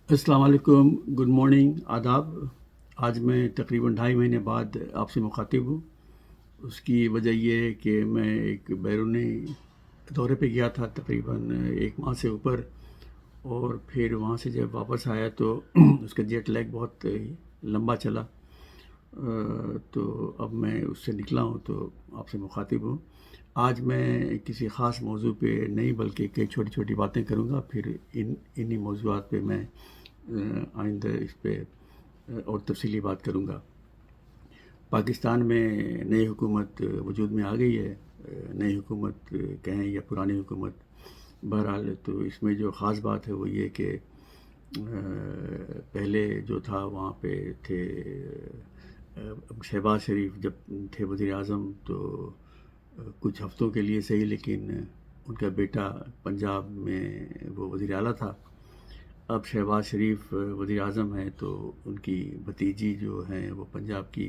السلام علیکم، good morning, آداب۔ آج میں تقریباً 2.5 مہینے بعد آپ سے مخاطب ہوں۔ اس کی وجہ یہ ہے کہ میں ایک بیرونی دورے پہ گیا تھا تقریباً 1 ماہ سے اوپر، اور پھر وہاں سے جب واپس آیا تو اس کا جیٹ لیگ بہت لمبا چلا۔ تو اب میں اس سے نکلا ہوں تو آپ سے مخاطب ہوں۔ آج میں کسی خاص موضوع پہ نہیں بلکہ کئی چھوٹی چھوٹی باتیں کروں گا، پھر انہی موضوعات پہ میں آئندہ اس پہ اور تفصیلی بات کروں گا۔ پاکستان میں نئی حکومت وجود میں آ گئی ہے، نئی حکومت کہیں یا پرانی حکومت، بہرحال تو اس میں جو خاص بات ہے وہ یہ کہ پہلے جو تھا وہاں پہ تھے شہباز شریف جب تھے وزیر اعظم، تو کچھ ہفتوں کے لیے صحیح، لیکن ان کا بیٹا پنجاب میں وہ وزیر اعلیٰ تھا۔ اب شہباز شریف وزیر اعظم ہیں تو ان کی بھتیجی جو ہیں وہ پنجاب کی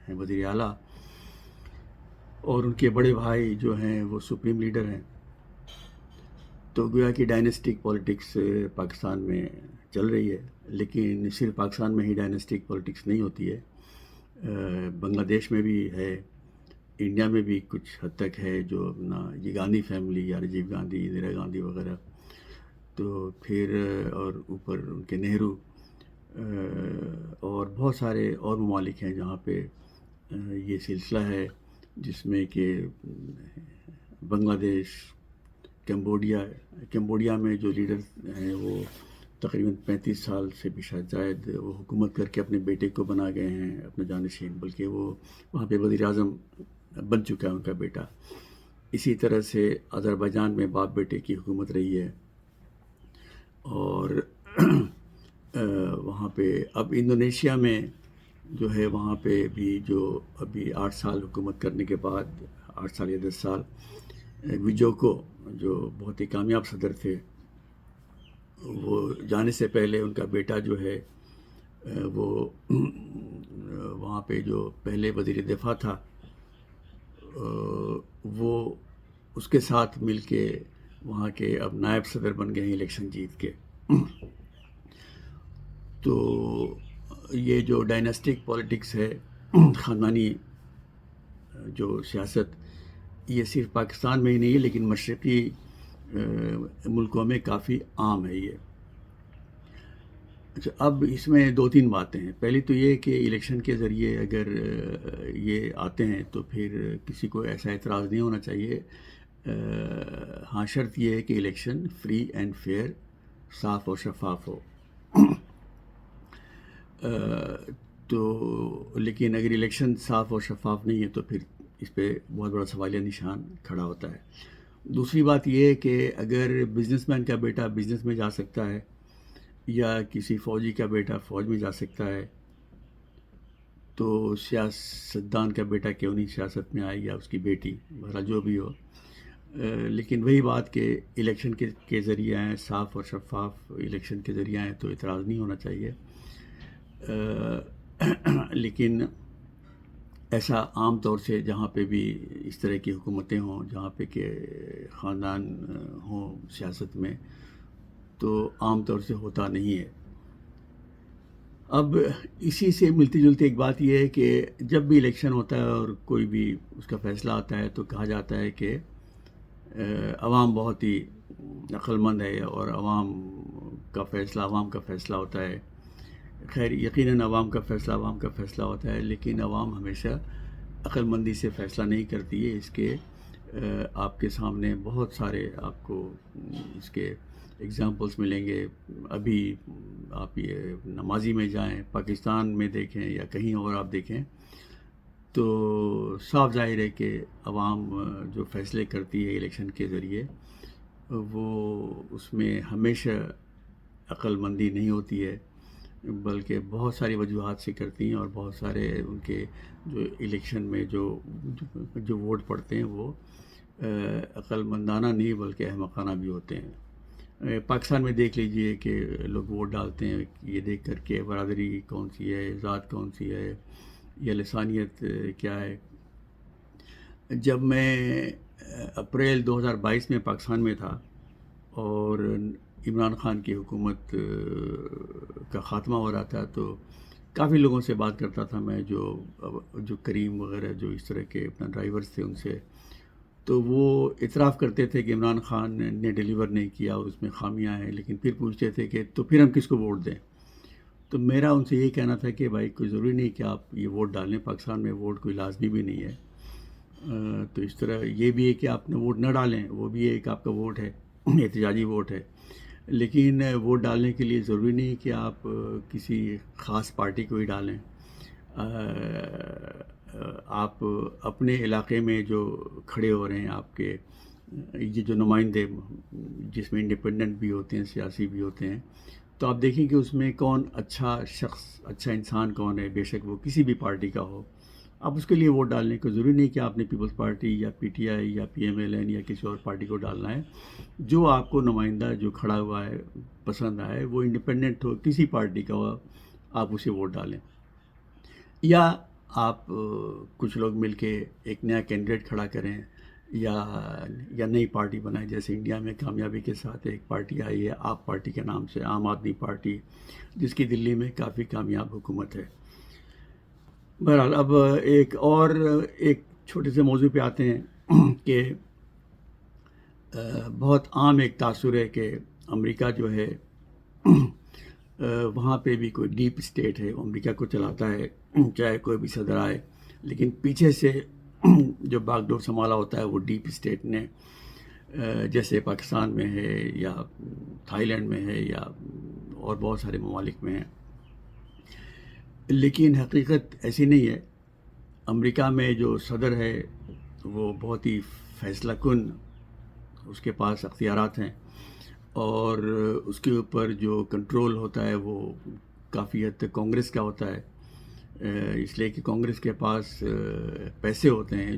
ہیں وزیر اعلیٰ، اور ان کے بڑے بھائی جو ہیں وہ سپریم لیڈر ہیں۔ تو گویا کہ ڈائنسٹک پالیٹکس پاکستان میں چل رہی ہے، لیکن صرف پاکستان میں ہی ڈائنسٹک پالیٹکس نہیں ہوتی ہے، بنگلہ دیش میں بھی ہے، انڈیا میں بھی کچھ حد تک ہے، جو اپنا یہ گاندھی فیملی یا راجیو گاندھی، اندرا گاندھی وغیرہ، تو پھر اور اوپر ان کے نہرو، اور بہت سارے اور ممالک ہیں جہاں پہ یہ سلسلہ ہے، جس میں کہ بنگلہ دیش، کمبوڈیا میں جو لیڈر ہیں وہ تقریباً 35 سال سے بھی شاید وہ حکومت کر کے اپنے بیٹے کو بنا گئے ہیں اپنا جانشین، بلکہ وہ وہاں پہ وزیر اعظم بن چکا ہے ان کا بیٹا۔ اسی طرح سے آذربائیجان میں باپ بیٹے کی حکومت رہی ہے، اور وہاں پہ اب انڈونیشیا میں جو ہے وہاں پہ بھی جو ابھی 8 سال حکومت کرنے کے بعد، 8 سال یا 10 سال، ویجوکو جو بہت ہی کامیاب صدر تھے، وہ جانے سے پہلے ان کا بیٹا جو ہے وہ وہاں پہ جو پہلے وزیر دفاع تھا، وہ اس کے ساتھ مل کے وہاں کے اب نائب صدر بن گئے ہیں الیکشن جیت کے۔ تو یہ جو ڈائناسٹک پالیٹکس ہے، خاندانی جو سیاست، یہ صرف پاکستان میں ہی نہیں ہے لیکن مشرقی ملکوں میں کافی عام ہے یہ۔ اچھا، اب اس میں 2 3 باتیں ہیں۔ پہلی تو یہ کہ الیکشن کے ذریعے اگر یہ آتے ہیں تو پھر کسی کو ایسا اعتراض نہیں ہونا چاہیے۔ ہاں، شرط یہ ہے کہ الیکشن فری اینڈ فیئر، صاف اور شفاف ہو۔ تو لیکن اگر الیکشن صاف اور شفاف نہیں ہے تو پھر اس پہ بہت بڑا سوالیہ نشان کھڑا ہوتا ہے۔ دوسری بات یہ ہے کہ اگر بزنس مین کا بیٹا بزنس میں جا سکتا ہے، یا کسی فوجی کا بیٹا فوج میں جا سکتا ہے، تو سیاستدان کا بیٹا کیوں نہیں سیاست میں آئے، یا اس کی بیٹی، بہرحال جو بھی ہو۔ لیکن وہی بات کہ الیکشن کے ذریعے آئیں، صاف اور شفاف الیکشن کے ذریعے آئیں تو اعتراض نہیں ہونا چاہیے۔ لیکن ایسا عام طور سے جہاں پہ بھی اس طرح کی حکومتیں ہوں، جہاں پہ کہ خاندان ہوں سیاست میں، تو عام طور سے ہوتا نہیں ہے۔ اب اسی سے ملتی جلتی ایک بات یہ ہے کہ جب بھی الیکشن ہوتا ہے اور کوئی بھی اس کا فیصلہ آتا ہے تو کہا جاتا ہے کہ عوام بہت ہی عقل مند ہے اور عوام کا فیصلہ ہوتا ہے۔ خیر، یقیناً عوام کا فیصلہ ہوتا ہے، لیکن عوام ہمیشہ عقل مندی سے فیصلہ نہیں کرتی ہے۔ اس کے آپ کے سامنے بہت سارے آپ کو اس کے ایگزامپلس ملیں گے۔ ابھی آپ یہ نمازی میں جائیں، پاکستان میں دیکھیں یا کہیں اور آپ دیکھیں، تو صاف ظاہر ہے کہ عوام جو فیصلے کرتی ہے الیکشن کے ذریعے، وہ اس میں ہمیشہ عقل مندی نہیں ہوتی ہے، بلکہ بہت ساری وجوہات سے کرتی ہیں، اور بہت سارے ان کے جو الیکشن میں جو ووٹ پڑتے ہیں وہ عقل مندانہ نہیں بلکہ احمقانہ بھی ہوتے ہیں۔ پاکستان میں دیکھ لیجئے کہ لوگ ووٹ ڈالتے ہیں یہ دیکھ کر کے برادری کون سی ہے، ذات کون سی ہے، یا لسانیت کیا ہے۔ جب میں اپریل 2022 میں پاکستان میں تھا، اور عمران خان کی حکومت کا خاتمہ ہو رہا تھا تو کافی لوگوں سے بات کرتا تھا میں، جو کریم وغیرہ جو اس طرح کے اپنا ڈرائیورز تھے ان سے، تو وہ اعتراف کرتے تھے کہ عمران خان نے ڈیلیور نہیں کیا اور اس میں خامیاں ہیں، لیکن پھر پوچھتے تھے کہ تو پھر ہم کس کو ووٹ دیں؟ تو میرا ان سے یہ کہنا تھا کہ بھائی کوئی ضروری نہیں کہ آپ یہ ووٹ ڈالیں، پاکستان میں ووٹ کوئی لازمی بھی نہیں ہے، تو اس طرح یہ بھی ہے کہ آپ نے ووٹ نہ ڈالیں، وہ بھی ایک آپ کا ووٹ ہے، احتجاجی ووٹ ہے، لیکن ووٹ ڈالنے کے لیے ضروری نہیں کہ آپ کسی خاص پارٹی کو ہی ڈالیں، آپ اپنے علاقے میں جو کھڑے ہو رہے ہیں آپ کے یہ جو نمائندے، جس میں انڈیپینڈنٹ بھی ہوتے ہیں، سیاسی بھی ہوتے ہیں، تو آپ دیکھیں کہ اس میں کون اچھا شخص، اچھا انسان کون ہے، بے شک وہ کسی بھی پارٹی کا ہو، آپ اس کے لیے ووٹ ڈالنے کو ضروری نہیں کہ آپ نے پیپلز پارٹی یا پی ٹی آئی یا پی ایم ایل این یا کسی اور پارٹی کو ڈالنا ہے، جو آپ کو نمائندہ جو کھڑا ہوا ہے پسند آئے، وہ انڈیپینڈنٹ ہو، کسی پارٹی کا ہو، آپ اسے ووٹ ڈالیں، یا آپ کچھ لوگ مل کے ایک نیا کینڈیڈیٹ کھڑا کریں، یا نئی پارٹی بنائیں، جیسے انڈیا میں کامیابی کے ساتھ ایک پارٹی آئی ہے آپ پارٹی کے نام سے، عام آدمی پارٹی، جس کی دلی میں کافی کامیاب حکومت ہے۔ بہرحال اب ایک چھوٹے سے موضوع پہ آتے ہیں کہ بہت عام ایک تاثر ہے کہ امریکہ جو ہے وہاں پہ بھی کوئی ڈیپ اسٹیٹ ہے، وہ امریکہ کو چلاتا ہے، چاہے کوئی بھی صدر آئے، لیکن پیچھے سے جو باغ ڈور سنبھالا ہوتا ہے وہ ڈیپ اسٹیٹ نے، جیسے پاکستان میں ہے یا تھائی لینڈ میں ہے یا اور بہت سارے ممالک میں ہے، لیکن حقیقت ایسی نہیں ہے۔ امریکہ میں جو صدر ہے وہ بہت ہی فیصلہ کن، اس کے پاس اختیارات ہیں، اور اس کے اوپر جو کنٹرول ہوتا ہے وہ کافی حد تک کانگریس کا ہوتا ہے، اس لیے کہ کانگریس کے پاس پیسے ہوتے ہیں،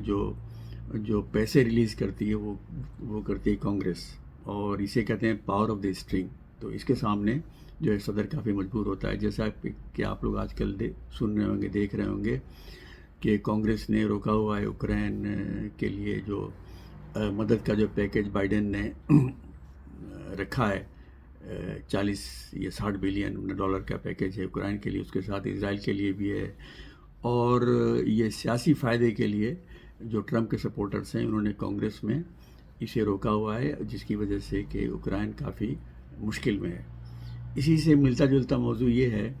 جو پیسے ریلیز کرتی ہے وہ کرتی ہے کانگریس، اور اسے کہتے ہیں پاور آف دی اسٹرنگ، تو اس کے سامنے جو ہے صدر کافی مجبور ہوتا ہے، جیسا کہ آپ لوگ آج کل سن رہے ہوں گے، دیکھ رہے ہوں گے کہ کانگریس نے روکا ہوا ہے اوکرائن کے لیے جو مدد کا جو پیکج بائیڈن نے رکھا ہے، 40 یا 60 بلین ڈالر کا پیکج ہے اوکرائن کے لیے، اس کے ساتھ اسرائیل کے لیے بھی ہے، اور یہ سیاسی فائدے کے لیے جو ٹرمپ کے سپورٹرز ہیں انہوں نے کانگریس میں اسے روکا ہوا ہے، جس کی وجہ سے کہ اوکرائن کافی مشکل میں ہے۔ اسی سے ملتا جلتا موضوع یہ ہے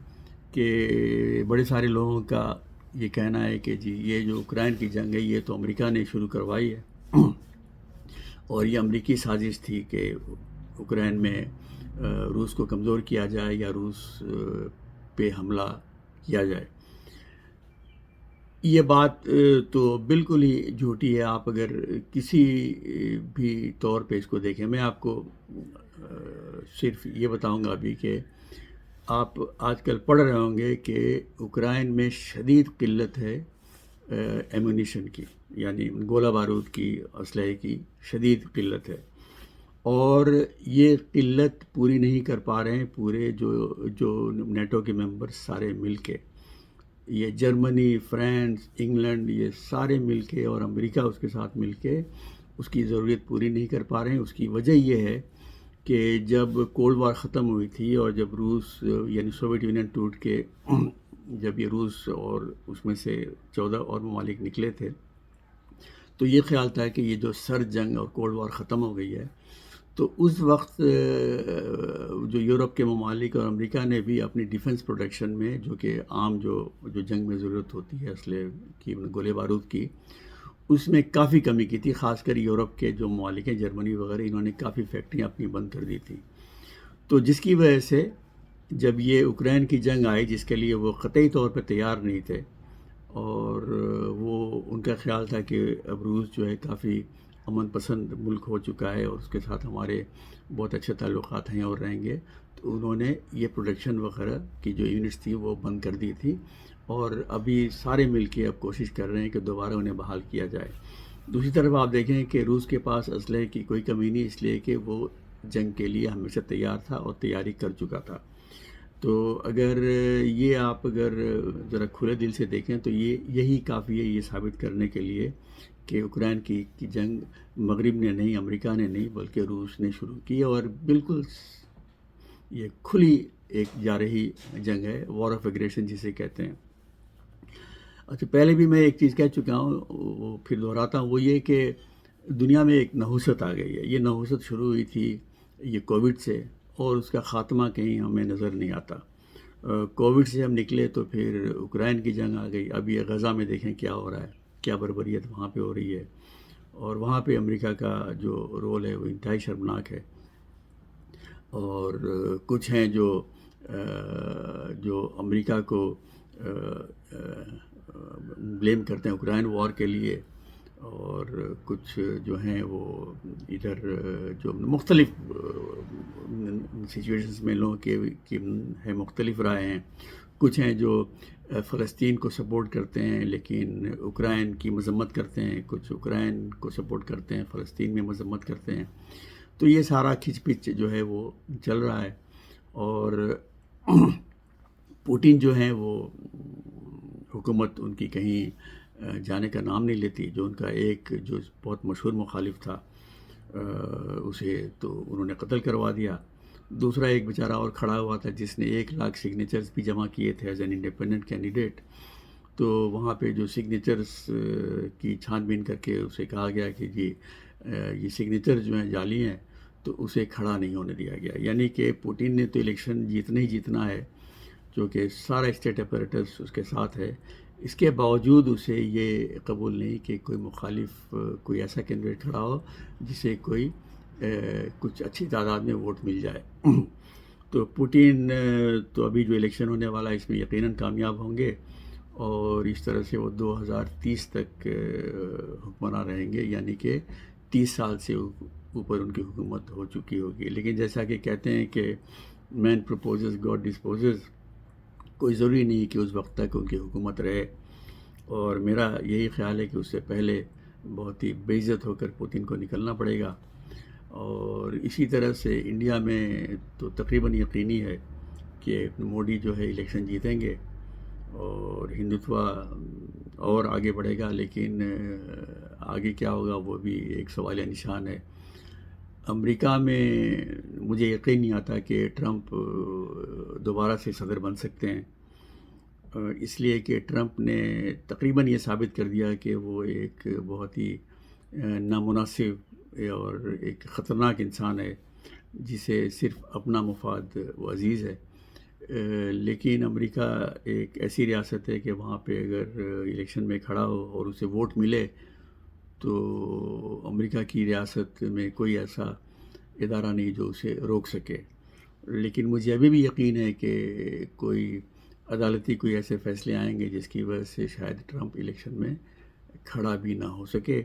کہ بڑے سارے لوگوں کا یہ کہنا ہے کہ جی یہ جو اوکرائن کی جنگ ہے یہ تو امریکہ نے شروع کروائی ہے، اور یہ امریکی سازش تھی کہ اوکرائن میں روس کو کمزور کیا جائے یا روس پہ حملہ کیا جائے۔ یہ بات تو بالکل ہی جھوٹی ہے، آپ اگر کسی بھی طور پہ اس کو دیکھیں، میں آپ کو صرف یہ بتاؤں گا ابھی کہ آپ آج کل پڑھ رہے ہوں گے کہ اوکرائن میں شدید قلت ہے ایمونیشن کی، یعنی گولہ بارود کی، اسلحے کی شدید قلت ہے، اور یہ قلت پوری نہیں کر پا رہے ہیں پورے جو نیٹو کے ممبر سارے مل کے، یہ جرمنی، فرانس، انگلینڈ، یہ سارے مل کے اور امریکہ اس کے ساتھ مل کے اس کی ضرورت پوری نہیں کر پا رہے ہیں۔ اس کی وجہ یہ ہے کہ جب کولڈ وار ختم ہوئی تھی اور جب روس یعنی سوویت یونین ٹوٹ کے جب یہ روس اور اس میں سے 14 اور ممالک نکلے تھے، تو یہ خیال تھا کہ یہ جو سرد جنگ اور کولڈ وار ختم ہو گئی ہے، تو اس وقت جو یورپ کے ممالک اور امریکہ نے بھی اپنی ڈیفنس پروڈکشن میں، جو کہ عام جو جنگ میں ضرورت ہوتی ہے اسلحے کی، گولے بارود کی، اس میں کافی کمی کی تھی، خاص کر یورپ کے جو ممالک ہیں، جرمنی وغیرہ، انہوں نے کافی فیکٹریاں اپنی بند کر دی تھی، تو جس کی وجہ سے جب یہ اوکرائن کی جنگ آئی، جس کے لیے وہ قطعی طور پہ تیار نہیں تھے، اور وہ ان کا خیال تھا کہ اب روس جو ہے کافی امن پسند ملک ہو چکا ہے اور اس کے ساتھ ہمارے بہت اچھے تعلقات ہیں اور رہیں گے، تو انہوں نے یہ پروڈکشن وغیرہ کی جو یونٹس تھی وہ بند کر دی تھی، اور ابھی سارے مل کے اب کوشش کر رہے ہیں کہ دوبارہ انہیں بحال کیا جائے۔ دوسری طرف آپ دیکھیں کہ روس کے پاس اسلحے کی کوئی کمی نہیں، اس لیے کہ وہ جنگ کے لیے ہمیشہ تیار تھا اور تیاری کر چکا تھا، تو اگر ذرا کھلے دل سے دیکھیں تو یہی کافی ہے یہ ثابت کرنے کے لیے کہ اوکرائن کی جنگ مغرب نے نہیں، امریکہ نے نہیں، بلکہ روس نے شروع کی، اور بالکل یہ کھلی ایک جارحی جنگ ہے، وار آف ایگریشن جسے کہتے ہیں۔ اچھا، پہلے بھی میں ایک چیز کہہ چکا ہوں، وہ پھر دہراتا ہوں، وہ یہ کہ دنیا میں ایک نحوست آ گئی ہے۔ یہ نحوست شروع ہوئی تھی یہ کووڈ سے، اور اس کا خاتمہ کہیں ہمیں نظر نہیں آتا۔ کووڈ سے ہم نکلے تو پھر اوکرائن کی جنگ آ گئی، اب یہ غزہ میں دیکھیں کیا ہو رہا ہے، کیا بربریت وہاں پہ ہو رہی ہے، اور وہاں پہ امریکہ کا جو رول ہے وہ انتہائی شرمناک ہے۔ اور کچھ ہیں جو امریکہ کو بلیم کرتے ہیں اوکرائن وار کے لیے، اور کچھ جو ہیں وہ ادھر جو مختلف سچویشنز میں لوگوں کی ہے مختلف رائے ہیں۔ کچھ ہیں جو فلسطین کو سپورٹ کرتے ہیں لیکن اوکرائن کی مذمت کرتے ہیں، کچھ اوکرائن کو سپورٹ کرتے ہیں، فلسطین میں مذمت کرتے ہیں۔ تو یہ سارا کھچ پچ جو ہے وہ چل رہا ہے، اور پوٹین جو ہیں وہ حکومت ان کی کہیں جانے کا نام نہیں لیتی۔ جو ان کا ایک جو بہت مشہور مخالف تھا، اسے تو انہوں نے قتل کروا دیا۔ دوسرا ایک بیچارہ اور کھڑا ہوا تھا جس نے 1,00,000 سگنیچرز بھی جمع کیے تھے ایز این انڈیپینڈنٹ کینڈیڈیٹ، تو وہاں پہ جو سگنیچرز کی چھان بین کر کے اسے کہا گیا کہ جی یہ سگنیچر جو ہیں جعلی ہیں، تو اسے کھڑا نہیں ہونے دیا گیا۔ یعنی کہ پوٹین نے تو الیکشن جیتنا ہی جیتنا ہے، کیونکہ سارا اسٹیٹ اپیریٹس اس کے ساتھ ہے، اس کے باوجود اسے یہ قبول نہیں کہ کوئی مخالف کوئی ایسا کینڈیڈیٹ کھڑا ہو جسے کوئی کچھ اچھی تعداد میں ووٹ مل جائے۔ تو پوٹین تو ابھی جو الیکشن ہونے والا ہے اس میں یقیناً کامیاب ہوں گے، اور اس طرح سے وہ 2030 تک حکمراں رہیں گے، یعنی کہ 30 سال سے اوپر ان کی حکومت ہو چکی ہوگی۔ لیکن جیسا کہ کہتے ہیں کہ مین پروپوزز گاڈ ڈسپوزز، کوئی ضروری نہیں کہ اس وقت تک ان کی حکومت رہے، اور میرا یہی خیال ہے کہ اس سے پہلے بہت ہی بے عزت ہو کر پوتین کو نکلنا پڑے گا۔ اور اسی طرح سے انڈیا میں تو تقریباً یقینی ہے کہ مودی جو ہے الیکشن جیتیں گے، اور ہندوتوا اور آگے بڑھے گا، لیکن آگے کیا ہوگا وہ بھی ایک سوالیہ نشان ہے۔ امریکہ میں مجھے یقین نہیں آتا کہ ٹرمپ دوبارہ سے صدر بن سکتے ہیں، اس لیے کہ ٹرمپ نے تقریباً یہ ثابت کر دیا کہ وہ ایک بہت ہی نامناسب اور ایک خطرناک انسان ہے، جسے صرف اپنا مفاد وہ عزیز ہے۔ لیکن امریکہ ایک ایسی ریاست ہے کہ وہاں پہ اگر الیکشن میں کھڑا ہو اور اسے ووٹ ملے تو امریکہ کی ریاست میں کوئی ایسا ادارہ نہیں جو اسے روک سکے۔ لیکن مجھے ابھی بھی یقین ہے کہ کوئی عدالتی کوئی ایسے فیصلے آئیں گے جس کی وجہ سے شاید ٹرمپ الیکشن میں کھڑا بھی نہ ہو سکے،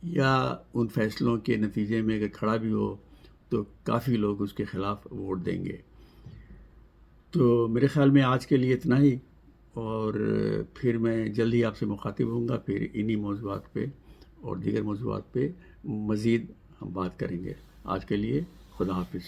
یا ان فیصلوں کے نتیجے میں اگر کھڑا بھی ہو تو کافی لوگ اس کے خلاف ووٹ دیں گے۔ تو میرے خیال میں آج کے لیے اتنا ہی، اور پھر میں جلد ہی آپ سے مخاطب ہوں گا، پھر انہی موضوعات پہ اور دیگر موضوعات پہ مزید ہم بات کریں گے۔ آج کے لیے خدا حافظ۔